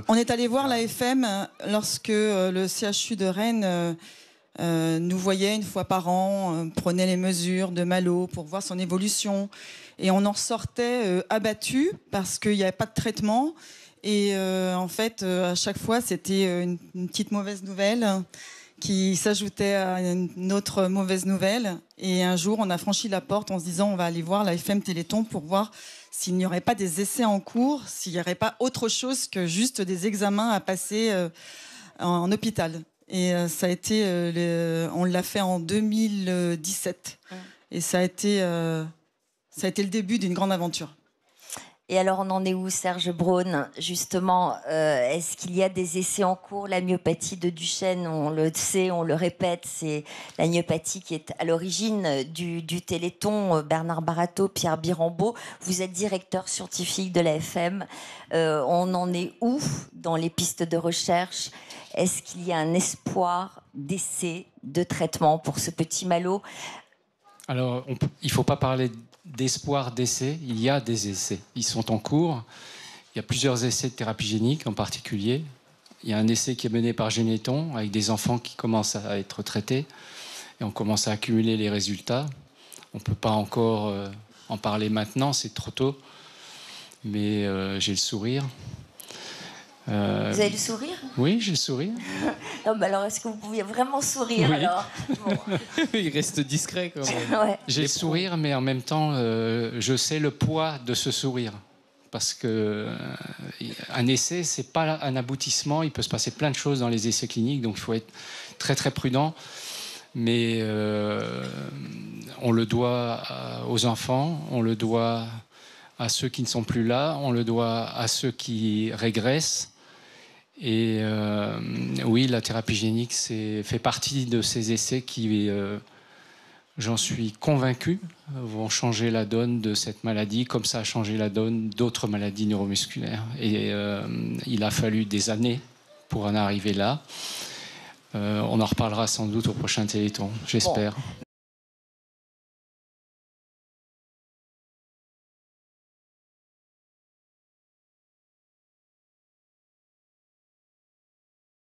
On est allé voir l'AFM lorsque le CHU de Rennes nous voyait une fois par an, prenait les mesures de Malo pour voir son évolution. Et on en sortait abattu parce qu'il n'y avait pas de traitement. Et en fait, à chaque fois, c'était une petite mauvaise nouvelle qui s'ajoutait à une autre mauvaise nouvelle. Et un jour, on a franchi la porte en se disant on va aller voir l'AFM Téléthon pour voir s'il n'y aurait pas des essais en cours, s'il n'y aurait pas autre chose que juste des examens à passer en hôpital. Et ça a été, on l'a fait en 2017. Et ça a été le début d'une grande aventure. Et alors, on en est où, Serge Braun? Justement, est-ce qu'il y a des essais en cours? La myopathie de Duchenne, on le sait, on le répète, c'est la myopathie qui est à l'origine du Téléthon. Bernard Barato, Pierre Birambeau, vous êtes directeur scientifique de l'AFM. On en est où dans les pistes de recherche? Est-ce qu'il y a un espoir d'essai, de traitement pour ce petit Malo? Alors, il ne faut pas parler d'espoir d'essai. Il y a des essais. Ils sont en cours. Il y a plusieurs essais de thérapie génique en particulier. Il y a un essai qui est mené par Généton avec des enfants qui commencent à être traités. Et on commence à accumuler les résultats. On ne peut pas encore en parler maintenant, c'est trop tôt. Mais j'ai le sourire. Vous avez le sourire? Oui, j'ai le sourire. Non, mais alors, est-ce que vous pouviez vraiment sourire? Oui. Alors bon. Il reste discret quand même. Ouais. J'ai le sourire, mais en même temps, je sais le poids de ce sourire. Parce qu'un essai, ce n'est pas un aboutissement. Il peut se passer plein de choses dans les essais cliniques, donc il faut être très très prudent. Mais on le doit aux enfants, on le doit à ceux qui ne sont plus là, on le doit à ceux qui régressent. Et oui, la thérapie génique fait partie de ces essais qui, j'en suis convaincu, vont changer la donne de cette maladie, comme ça a changé la donne d'autres maladies neuromusculaires. Et il a fallu des années pour en arriver là. On en reparlera sans doute au prochain Téléthon, j'espère. Bon.